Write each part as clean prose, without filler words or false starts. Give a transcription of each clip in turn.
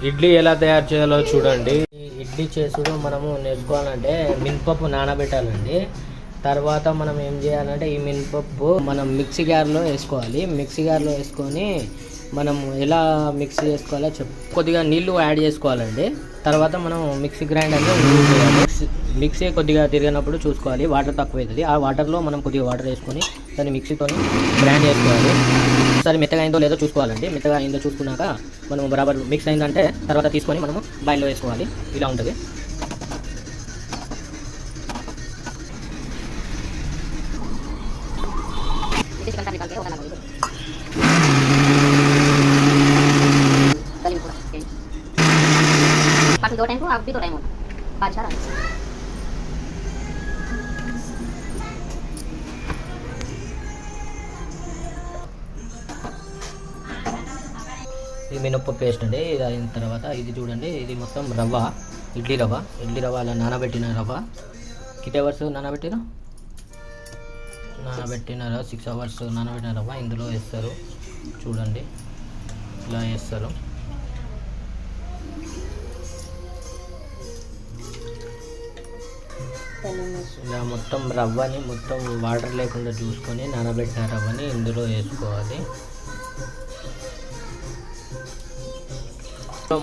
ఇడ్లీ ఎలా తయారు చేయాలో చూడండి. ఇడ్లీ చేసుడు మనము నేర్చుకోవాలంటే మినపప్పు నానబెట్టాలండి. తర్వాత మనం ఏం చేయాలంటే ఈ మినపప్పు మనం మిక్సీ జార్లో వేసుకోవాలి. మిక్సీ జార్లో వేసుకొని మనం ఎలా మిక్సీ చేసుకోవాలో కొద్దిగా నీళ్లు యాడ్ చేసుకోవాలండి. తర్వాత మనం మిక్సీ గ్రైండర్లో యూజ్ చేయాలి. మిక్సీ కొద్దిగా తిరిగినప్పుడు చూసుకోవాలి, వాటర్ తక్కువ అవుతుంది. ఆ వాటర్లో మనం కొద్దిగా వాటర్ వేసుకొని దాన్ని మిక్సీతో గ్రైండ్ చేసుకోవాలి. ఒకసారి మెత్తగా అయిందో లేదో చూసుకోవాలండి. మెత్తగా అయిందో చూసుకున్నాక మనం బరాబర్ మిక్స్ అయిందంటే తర్వాత తీసుకొని మనము బాయిల్లో వేసుకోవాలి. ఇలా ఉంటుంది. बाकी 2 टाइम को आप भी 2 टाइम होता अच्छा रहा ఇది మినపప్పు పేస్ట్ అండి. ఇది అయిన తర్వాత ఇది చూడండి, ఇది మొత్తం రవ్వ, ఇడ్లీ రవ్వ అలా నానబెట్టిన రవ్వ. కిట్ అవర్స్ నానబెట్టిన 6 అవర్స్ నానబెట్టిన రవ్వ ఇందులో వేస్తారు. చూడండి ఇలా వేస్తారు. ఇలా మొత్తం రవ్వని మొత్తం వాటర్ లేకుండా చూసుకొని నానబెట్టిన రవ్వని ఇందులో వేసుకోవాలి.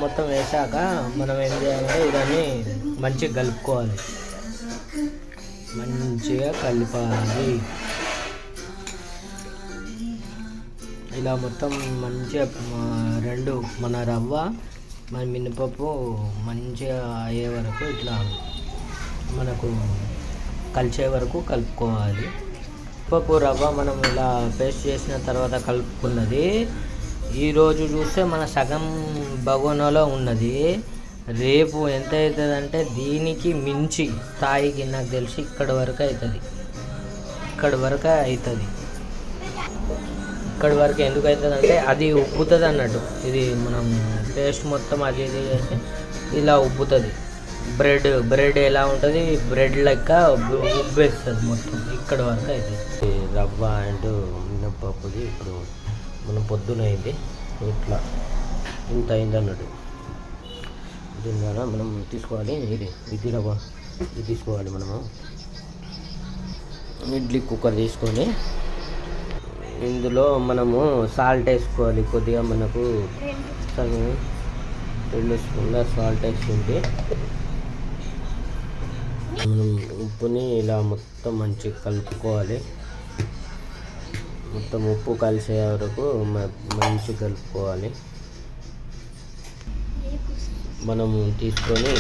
మొత్తం వేసాక మనం ఏం చేయాలంటే ఇదాన్ని మంచిగా కలుపుకోవాలి. మంచిగా కలపాలి. ఇలా మొత్తం మంచిగా రెండు మన రవ్వ మన మినపప్పు మంచిగా అయ్యే వరకు ఇట్లా మనకు కలిసే వరకు కలుపుకోవాలి. పప్పు రవ్వ మనం ఇలా పేస్ట్ చేసిన తర్వాత కలుపుకున్నది ఈరోజు చూస్తే మన సగం బగోనాలో ఉన్నది. రేపు ఎంత అవుతుందంటే దీనికి మించి స్థాయికి నాకు తెలిసి ఇక్కడి వరకు అవుతుంది. ఇక్కడి వరకు ఎందుకు అవుతుందంటే అది ఉబ్బుతుంది అన్నట్టు. ఇది మనం పేస్ట్ మొత్తం అది ఇది చేస్తే ఇలా ఉబ్బుతుంది. బ్రెడ్ ఎలా ఉంటుంది, బ్రెడ్ లెక్క ఉబ్బేస్తుంది మొత్తం. ఇక్కడ వరకు అవుతుంది. రవ్వ అండ్ మినపప్పుది ఇప్పుడు మనం పొద్దున అయింది ఇట్లా ఇంత అయింది అన్నట్టు. దీని ద్వారా మనం తీసుకోవాలి. ఇది రవ్వ ఇది తీసుకోవాలి. మనము ఇడ్లీ కుక్కర్ తీసుకొని ఇందులో మనము సాల్ట్ వేసుకోవాలి. కొద్దిగా మనకు 2 స్పూన్ల సాల్ట్ వేసుకుంటే మనం ఉప్పుని ఇలా మొత్తం మంచిగా కలుపుకోవాలి. మొత్తం ఉప్పు కలిసే వరకు మంచిగా కలుపుకోవాలి. మనం తీసుకొని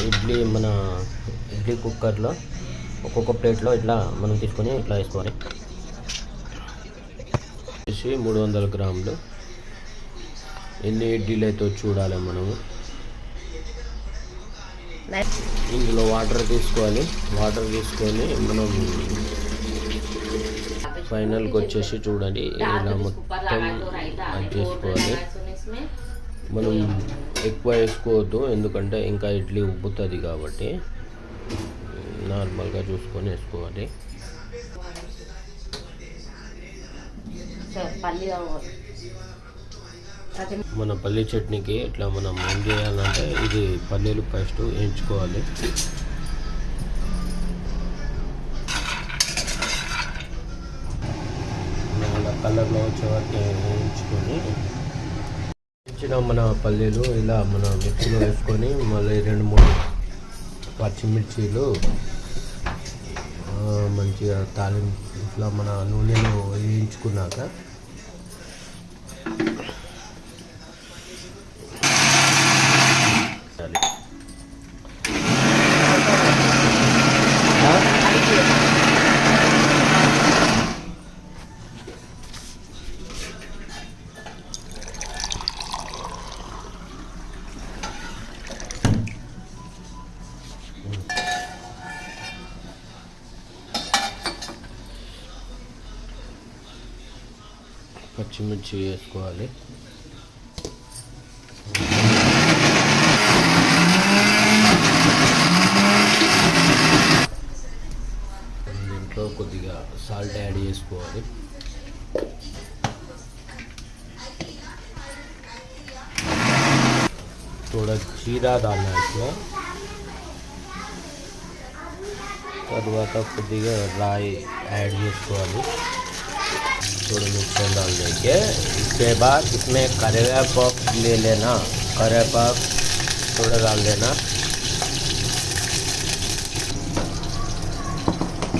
మన ఇడ్లీ కుక్కర్లో ఒక్కొక్క ప్లేట్లో ఇట్లా మనం తీసుకొని ఇట్లా వేసుకోవాలి. 300 గ్రాములు ఎన్ని ఇడ్లీలు అయితే చూడాలి మనము. ఇందులో వాటర్ తీసుకోవాలి. వాటర్ తీసుకొని మనం ఫైనల్కి వచ్చేసి చూడండి ఇలా మొత్తం అది చేసుకోవాలి. మనం ఎక్కువ వేసుకోవద్దు, ఎందుకంటే ఇంకా ఇడ్లీ ఉబ్బుతుంది కాబట్టి నార్మల్గా చూసుకొని వేసుకోవాలి. మన పల్లీ చట్నీకి ఇట్లా మనం ఏం చేయాలంటే ఇది పల్లీలు ఫస్ట్ వేయించుకోవాలి. అలా కలర్లో వచ్చే వరకు వేయించుకొని ఇచ్చిన మన పల్లీలు ఇలా మన మిక్సీలో వేసుకొని మళ్ళీ 2-3 పచ్చిమిర్చీలు మంచిగా తాలింపు ఇట్లా మన నూనెలో వేయించుకున్నాక పచ్చిమిర్చి వేసుకోవాలి. దీంట్లో కొద్దిగా సాల్ట్ యాడ్ చేసుకోవాలి. थोड़ा जीरा डालना है इसमें తర్వాత కొద్దిగా రాయి ऐड చేసుకోవాలి थोड़ा मिक्सर डाल देंगे इसके बाद इसमें करेपाक ले लेना करेपाक थोड़ा डाल देना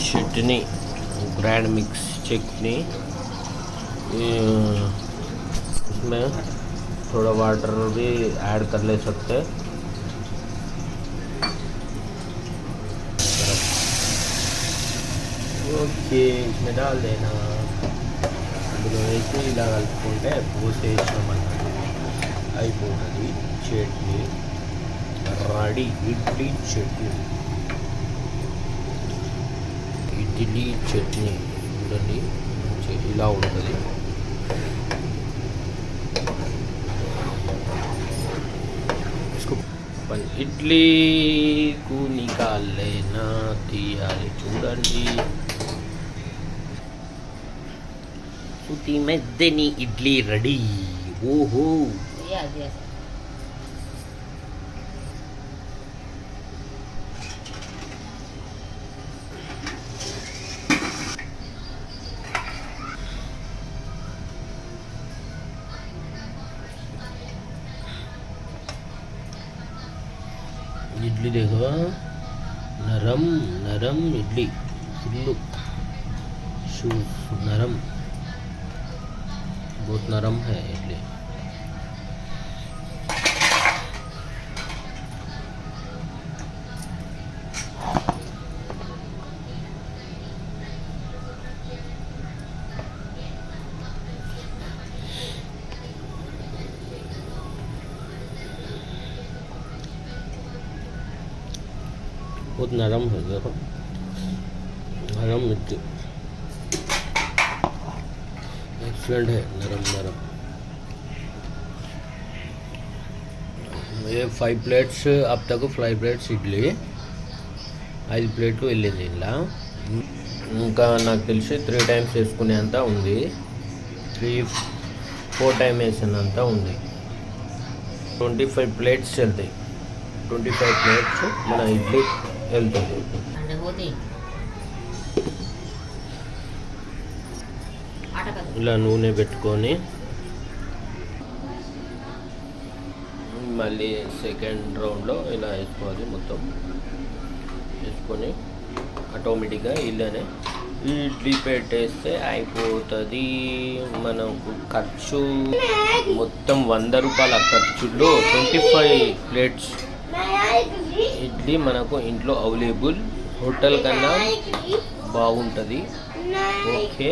चटनी ग्रैंड मिक्स चटनी इसमें थोड़ा वाटर भी ऐड कर ले सकते ఓకే इसमें डाल देना అందులో వేసి ఇలా కలుపుకుంటే పోసేసామన్నట్టు అయిపోతుంది చట్నీ రెడీ ఇడ్లీ చట్నీ ఇడ్లీ చట్నీ చూడండి ఇలా ఉంటుంది ఇడ్లీ కు నికాల్ లేనా తీయాలి చూడండి सूती मेदनी इडली रेडी ओहो इडली देखो नरम नरम इडली फुल नरम बहुत नरम है इडली बहुत नरम है देखो नरम इडली एक्सलेंट है नरम नरम ये 5 प्लेट्स अब तक 5 प्लेट्स ఇడ్లీ 5 ప్లేట్లు వెళ్ళింది ఇలా ఇంకా నాకు తెలిసి 3 టైమ్స్ వేసుకునేంత ఉంది 3-4 టైమ్ వేసినంత ఉంది 25 ప్లేట్స్ వెళ్తాయి 25 ప్లేట్స్ మన ఇడ్లీ వెళ్తుంది ఇలా నూనె పెట్టుకొని మళ్ళీ సెకండ్ రౌండ్లో ఇలా వేసుకోవాలి మొత్తం వేసుకొని ఆటోమేటిక్గా ఇలానే ఇడ్లీ పెట్టేస్తే అయిపోతుంది మనకు ఖర్చు మొత్తం 100 రూపాయల ఖర్చులో 25 ప్లేట్స్ ఇడ్లీ మనకు ఇంట్లో అవైలబుల్ హోటల్ కన్నా బాగుంటుంది ఓకే